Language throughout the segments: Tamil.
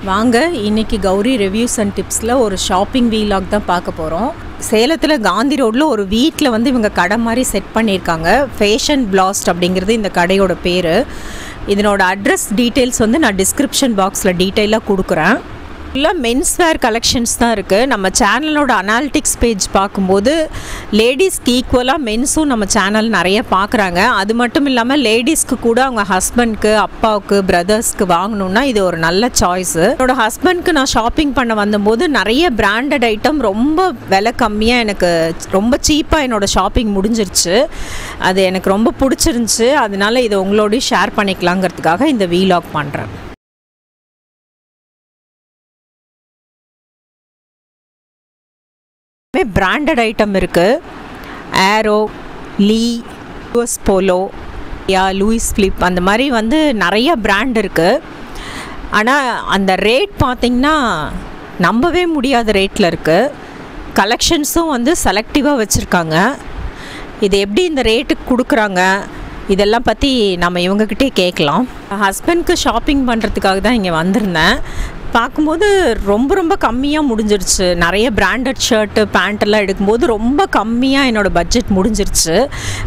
வாங்க இன்னைக்கு கௌரி ரிவ்யூஸ் அண்ட் டிப்ஸில் ஒரு ஷாப்பிங் வீலாக் தான் பார்க்க போகிறோம். சேலத்தில் காந்தி ரோட்டில் ஒரு வீட்டில் வந்து இவங்க கடை மாதிரி செட் பண்ணியிருக்காங்க. ஃபேஷன் பிளாஸ்ட் அப்படிங்கிறது இந்த கடையோட பேர். இதனோட அட்ரஸ் டீட்டெயில்ஸ் வந்து நான் டிஸ்கிரிப்ஷன் பாக்ஸில் டீட்டெயிலாக கொடுக்குறேன். ஃபுல்லாக மென்ஸ்வேர் கலெக்ஷன்ஸ் தான் இருக்குது. நம்ம சேனலோட அனாலிட்டிக்ஸ் பேஜ் பார்க்கும்போது லேடிஸ்க்கு ஈக்குவலாக மென்ஸும் நம்ம சேனல் நிறைய பார்க்குறாங்க. அது மட்டும் இல்லாமல் லேடிஸ்க்கு கூட அவங்க ஹஸ்பண்ட்க்கு, அப்பாவுக்கு, பிரதர்ஸ்க்கு வாங்கணுன்னா இது ஒரு நல்ல சாய்ஸு. என்னோடய ஹஸ்பண்ட்க்கு நான் ஷாப்பிங் பண்ண வந்தபோது நிறைய பிராண்டட் ஐட்டம் ரொம்ப விலை கம்மியாக எனக்கு ரொம்ப சீப்பாக என்னோடய ஷாப்பிங் முடிஞ்சிருச்சு. அது எனக்கு ரொம்ப பிடிச்சிருந்துச்சி. அதனால இதை உங்களோடய ஷேர் பண்ணிக்கலாங்கிறதுக்காக இந்த வீலாக் பண்ணுறேன். பிராண்டட் ஐட்டம் இருக்குது. ஏரோ, லீ, யூஎஸ் போலோ, லூயிஸ் ஃபிலிப் அந்த மாதிரி வந்து நிறைய பிராண்ட் இருக்குது. ஆனால் அந்த ரேட் பார்த்திங்கன்னா நம்பவே முடியாத ரேட்டில் இருக்குது. கலெக்ஷன்ஸும் வந்து செலக்டிவாக வச்சுருக்காங்க. இது எப்படி இந்த ரேட்டுக்கு கொடுக்குறாங்க இதெல்லாம் பற்றி நம்ம இவங்கக்கிட்டே கேட்கலாம். ஹஸ்பண்ட்க்கு ஷாப்பிங் பண்ணுறதுக்காக தான் இங்கே வந்திருந்தேன். பார்க்கும்போது ரொம்ப ரொம்ப கம்மியாக முடிஞ்சிருச்சு. நிறைய பிராண்டட் ஷர்ட்டு, பேண்ட்டெல்லாம் எடுக்கும்போது ரொம்ப கம்மியாக என்னோடய பட்ஜெட் முடிஞ்சிருச்சு.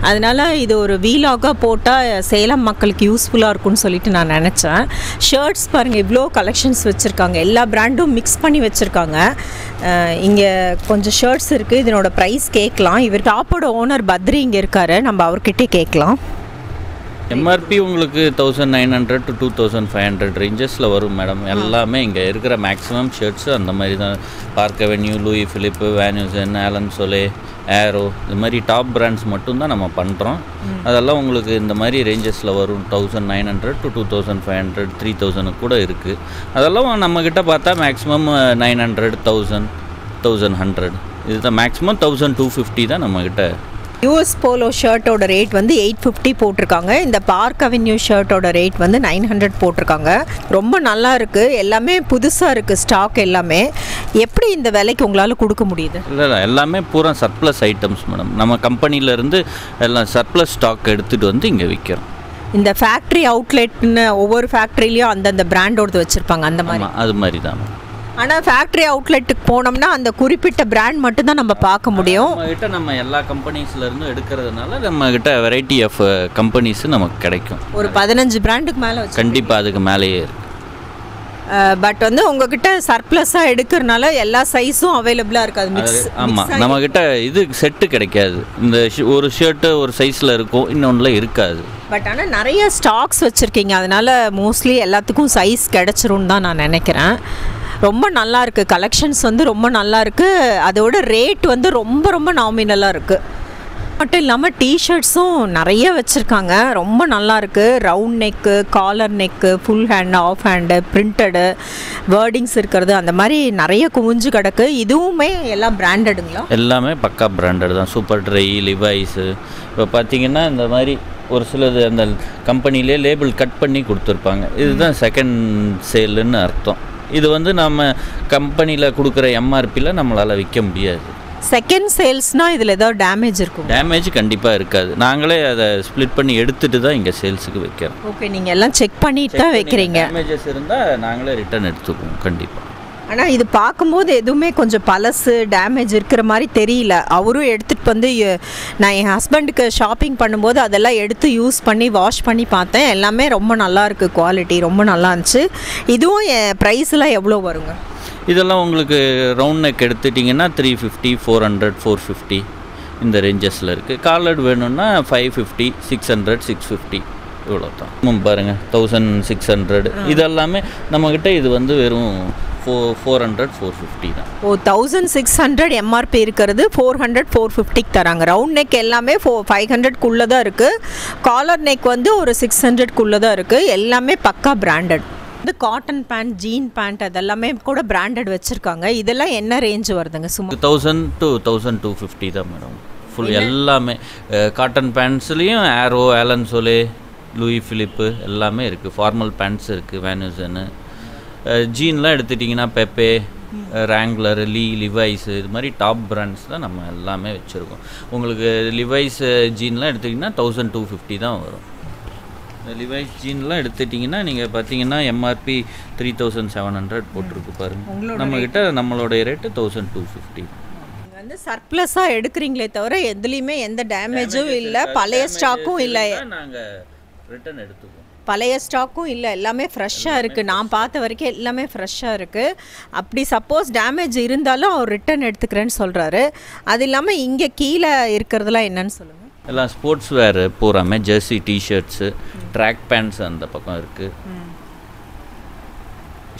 அதனால் இது ஒரு வீலாகாக போட்டால் சேலம் மக்களுக்கு யூஸ்ஃபுல்லாக இருக்கும்னு சொல்லிட்டு நான் நினச்சேன். ஷர்ட்ஸ் பாருங்கள், இவ்வளோ கலெக்ஷன்ஸ் வச்சுருக்காங்க. எல்லா பிராண்டும் மிக்ஸ் பண்ணி வச்சுருக்காங்க. இங்கே கொஞ்சம் ஷர்ட்ஸ் இருக்குது. இதனோட ப்ரைஸ் கேட்கலாம். இவர் டாப்போட ஓனர் பத்ரி இங்கே இருக்கார். நம்ம அவர்கிட்டே கேட்கலாம். எம்ஆர்பி உங்களுக்கு 1900 to 2500 ரேஞ்சஸில் வரும் மேடம். எல்லாமே இங்கே இருக்கிற மேக்ஸிமம் ஷர்ட்ஸு அந்த மாதிரி தான். Park Avenue, Louis Philippe, Van Heusen, Allen Solly, Arrow, இது மாதிரி டாப் பிராண்ட்ஸ் மட்டும்தான் நம்ம பண்ணுறோம். அதெல்லாம் உங்களுக்கு இந்த மாதிரி ரேஞ்சஸில் வரும். 1900 to 2500, 3000 கூட இருக்குது. அதெல்லாம் நம்மக்கிட்ட பார்த்தா மேக்ஸிமம் 900, 1000, 1100 இதுதான். மேக்ஸிமம் 1250 தான் நம்மக்கிட்ட. யூஎஸ் போலோ ஷர்ட்டோட ரேட் வந்து 850 போட்டிருக்காங்க. இந்த பார்க் அவென்யூ ஷர்ட்டோட ரேட் வந்து 900 போட்டிருக்காங்க. ரொம்ப நல்லா இருக்குது. எல்லாமே புதுசாக இருக்குது ஸ்டாக் எல்லாமே. எப்படி இந்த விலைக்கு உங்களால் கொடுக்க முடியுது? இல்லை எல்லாமே பூரா சர்ப்ளஸ் ஐட்டம்ஸ் மேடம். நம்ம கம்பெனியிலேருந்து எல்லாம் சர்ப்ளஸ் ஸ்டாக் எடுத்துகிட்டு வந்து இங்கே விற்கிறோம். இந்த ஃபேக்ட்ரி அவுட்லெட்னு ஒவ்வொரு ஃபேக்ட்ரிலையும் அந்தந்த பிராண்டோடது வச்சுருப்பாங்க, அந்த மாதிரி. அது மாதிரி தான். ஆனால் ஃபேக்ட்ரி அவுட்லெட்டுக்கு போனோம்னா அந்த குறிப்பிட்ட பிராண்ட் மட்டும்தான் நம்ம பார்க்க முடியும். நம்மகிட்ட நம்ம எல்லா கம்பெனிஸ்லேருந்தும் எடுக்கிறதுனால நம்மகிட்ட வெரைட்டி ஆஃப் கம்பெனிஸ் நமக்கு கிடைக்கும். ஒரு 15 பிராண்டுக்கு மேலே கண்டிப்பாக அதுக்கு மேலேயே இருக்குது. பட் வந்து உங்ககிட்ட சர்ப்ளஸாக எடுக்கிறனால எல்லா சைஸும் அவைலபிளாக இருக்காது. ஆமாம், நம்மக்கிட்ட இது செட்டு கிடைக்காது. இந்த ஒரு ஷர்ட்டு ஒரு சைஸில் இருக்கும், இன்னொன்றில் இருக்காது. பட் ஆனால் நிறைய ஸ்டாக்ஸ் வச்சுருக்கீங்க. அதனால் மோஸ்ட்லி எல்லாத்துக்கும் சைஸ் கிடச்சிரும்னு தான் நான் நினைக்கிறேன். ரொம்ப நல்லா இருக்குது. கலெக்ஷன்ஸ் வந்து ரொம்ப நல்லா இருக்குது. அதோட ரேட் வந்து ரொம்ப ரொம்ப நாமினலாக இருக்குது. மட்டும் இல்லாமல் டிஷர்ட்ஸும் நிறைய வச்சுருக்காங்க. ரொம்ப நல்லா இருக்குது. Round neck, collar neck, full hand, half hand, printed, wordings இருக்கிறது, அந்த மாதிரி நிறைய குவிஞ்சு கிடக்கு. இதுவுமே எல்லாம் பிராண்டடுங்களா? எல்லாமே பக்கா பிராண்டட் தான். Superdry, Levi's. இப்போ பார்த்தீங்கன்னா இந்த மாதிரி ஒரு சிலது அந்த கம்பெனிலே லேபிள் கட் பண்ணி கொடுத்துருப்பாங்க. இதுதான் செகண்ட் சேலுன்னு அர்த்தம். இது வந்து நம்ம கம்பெனியில் கொடுக்குற எம்ஆர்பியில் நம்மளால் விற்க முடியாது. செகண்ட் சேல்ஸ்னால் இதில் ஏதாவது டேமேஜ் இருக்கும்? டேமேஜ் கண்டிப்பாக இருக்காது. நாங்களே அதை ஸ்ப்ளிட் பண்ணி எடுத்துகிட்டு தான் இங்கே சேல்ஸுக்கு வைக்கிறோம். ஓகே, நீங்கள் எல்லாம் செக் பண்ணிட்டு தான் வைக்கிறீங்க. டேமேஜஸ் இருந்தால் நாங்களே ரிட்டர்ன் எடுத்துக்குவோம் கண்டிப்பாக. ஆனால் இது பார்க்கும்போது எதுவுமே கொஞ்சம் பழசு, டேமேஜ் இருக்கிற மாதிரி தெரியல. அவரும் எடுத்துகிட்டு வந்து நான் என் ஹஸ்பண்டுக்கு ஷாப்பிங் பண்ணும்போது அதெல்லாம் எடுத்து யூஸ் பண்ணி வாஷ் பண்ணி பார்த்தேன். எல்லாமே ரொம்ப நல்லா இருக்குது. குவாலிட்டி ரொம்ப நல்லா இருந்துச்சு. இதுவும் என் ப்ரைஸ்லாம் எவ்வளோ வருங்க? இதெல்லாம் உங்களுக்கு ரவுண்ட் நெக் எடுத்துட்டிங்கன்னா 350, 400, 450 இந்த ரேஞ்சஸில் இருக்குது. காலர்டு வேணும்னா 550, 600, 650 இவ்வளோ தான். பாருங்கள் 1600. இதெல்லாமே நம்மக்கிட்ட இது வந்து வெறும் 400, 450 தான். 1600 எம்ஆர்பி இருக்கிறது 400, 450க்கு தராங்க. ரவுண்ட் நெக் எல்லாமே 500க்குள்ளே தான் இருக்குது. காலர் நெக் வந்து ஒரு 600க்குள்ளே தான் இருக்குது. எல்லாமே பக்கா பிராண்டட். இந்த காட்டன் பேண்ட், ஜீன் பேண்ட் அதெல்லாமே கூட பிராண்டட் வச்சுருக்காங்க. இதெல்லாம் என்ன ரேஞ்ச் வருதுங்க? சும்மா 1000 to 1250 தான் மேடம். ஃபுல் எல்லாமே காட்டன் பேண்ட்ஸ்லேயும் Arrow, Allen Solly, Louis Philippe எல்லாமே இருக்குது. ஃபார்மல் பேண்ட்ஸ் இருக்குது, வேன்யூசனு ஜீன்லாம் எடுத்துட்டிங்கன்னா பெப்பே, ரேங்க்லர், லீ, லிவைஸ் இது மாதிரி டாப் பிராண்ட்ஸ் தான் நம்ம எல்லாமே வச்சுருக்கோம். உங்களுக்கு லிவைஸ் ஜீன்லாம் எடுத்திங்கன்னா 1250 தான் வரும். லிவைஸ் ஜீன்லாம் எடுத்துட்டிங்கன்னா நீங்கள் பார்த்தீங்கன்னா எம்ஆர்பி 3700 போட்டிருக்கு பாருங்கள். நம்மக்கிட்ட நம்மளுடைய ரேட்டு 1250. வந்து சர்ப்ளஸாக எடுக்கிறீங்களே தவிர எதுலேயுமே எந்த டேமேஜும் இல்லை, பழைய ஸ்டாக்கும் இல்லை, நாங்கள் ரிட்டர்ன் எடுத்துக்குவோம். பழைய ஸ்டாக்கும் இல்லை, எல்லாமே ஃப்ரெஷ்ஷாக இருக்குது. நான் பார்த்த வரைக்கும் எல்லாமே ஃப்ரெஷ்ஷாக இருக்குது. அப்படி சப்போஸ் டேமேஜ் இருந்தாலும் அவர் ரிட்டர்ன் எடுத்துக்கிறேன்னு சொல்கிறாரு. அது இல்லாமல் இங்கே கீழே இருக்கிறதுலாம் என்னன்னு சொல்லுங்கள். எல்லாம் ஸ்போர்ட்ஸ் வேர் பூராமே ஜெர்சி, டிஷர்ட்ஸு, ட்ராக் பேண்ட்ஸ் அந்த பக்கம் இருக்குது,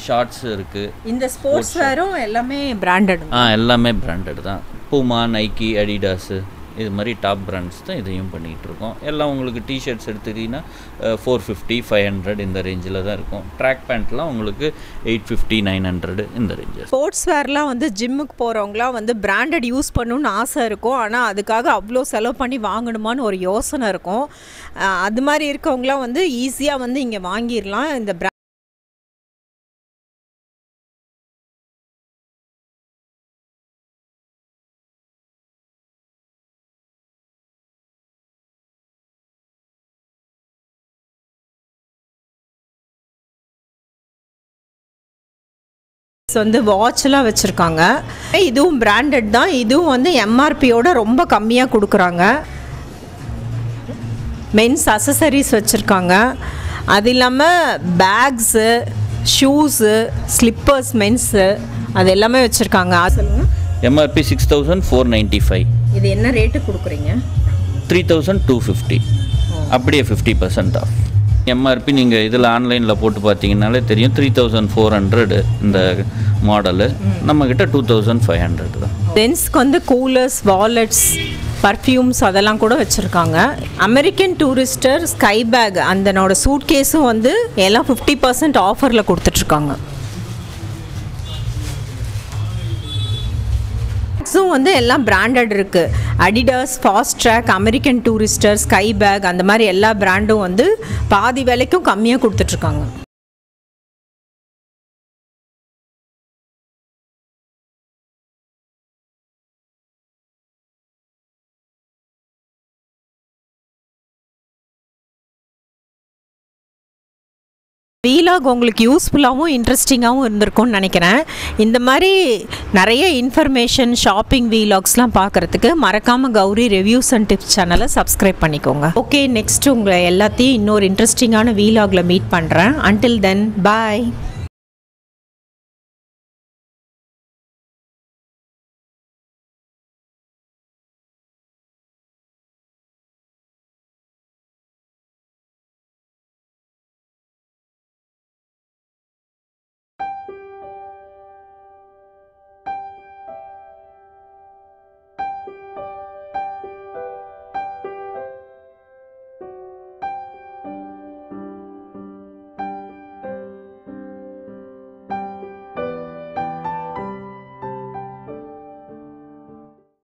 ஷார்ட்ஸ் இருக்குது. இந்த ஸ்போர்ட்ஸ் வேரும் எல்லாமே பிராண்டட்? எல்லாமே பிராண்டட் தான். பூமா, நைக்கி, அடிடாஸு இது மாதிரி டாப் பிராண்ட்ஸ் தான் இதையும் பண்ணிகிட்ருக்கோம். எல்லாம் உங்களுக்கு டிஷர்ட்ஸ் எடுத்துக்கிட்டிங்கன்னா 450, 500 இந்த ரேஞ்சில் தான் இருக்கும். ட்ராக் பேண்ட்லாம் உங்களுக்கு 850, 900 இந்த ரேஞ்சு. ஸ்போர்ட்ஸ் வேர்லாம் வந்து ஜிம்முக்கு போகிறவங்களாம் வந்து பிராண்டட் யூஸ் பண்ணணுன்னு ஆசை இருக்கும். ஆனால் அதுக்காக அவ்வளோ செலவு பண்ணி வாங்கணுமான்னு ஒரு யோசனை இருக்கும். அது மாதிரி இருக்கவங்களாம் வந்து ஈஸியாக வந்து இங்கே வாங்கிடலாம். இந்த வந்து வாட்ச்லாம் வச்சுருக்காங்க. இதுவும் பிராண்டட் தான். இதுவும் வந்து எம்ஆர்பியோட ரொம்ப கம்மியாக கொடுக்குறாங்க. மென்ஸ் அசசரிஸ் வச்சுருக்காங்க. அது இல்லாமல் பேக்ஸு, ஷூஸு, ஸ்லிப்பர்ஸ் மென்ஸு அது எல்லாமே வச்சுருக்காங்க. சொல்லுங்கள். எம்ஆர்பி 6495. இது என்ன ரேட்டு கொடுக்குறீங்க? 3250. அப்படியே 50% ஆஃப். எம்ஆர்பி நீங்கள் இதில் ஆன்லைனில் போட்டு பார்த்தீங்கன்னாலே தெரியும். 3400 இந்த மாடலு. நம்மக்கிட்ட 2500 தான். ஜென்ஸ்க்கு வந்து கூலர்ஸ், வாலெட்ஸ், பர்ஃப்யூம்ஸ் அதெல்லாம் கூட வச்சுருக்காங்க. அமெரிக்கன் டூரிஸ்டர் ஸ்கை பேக் அந்தனோட சூட் கேஸும் வந்து எல்லாம் 50% ஆஃபரில் கொடுத்துட்ருக்காங்க. பேக்ஸும் வந்து எல்லாம் பிராண்டட் இருக்குது. Adidas, Fastrack, American Tourister, sky bag அந்த மாதிரி எல்லா பிராண்டும் வந்து பாதி விலைக்கும் கம்மியாக கொடுத்துட்ருக்காங்க. வீலாக் உங்களுக்கு யூஸ்ஃபுல்லாகவும் இன்ட்ரெஸ்டிங்காகவும் இருந்திருக்கும்னு நினைக்கிறேன். இந்த மாதிரி நிறைய இன்ஃபர்மேஷன், ஷாப்பிங் வீலாக்ஸ்லாம் பார்க்குறதுக்கு மறக்காமல் கௌரி ரிவ்யூஸ் அண்ட் டிப்ஸ் சேனலை சப்ஸ்கிரைப் பண்ணிக்கோங்க. ஓகே, நெக்ஸ்ட் உங்களை எல்லாத்தையும் இன்னொரு இன்ட்ரெஸ்டிங்கான வீலாகில் மீட் பண்ணுறேன். அன்டில் தென் பாய்.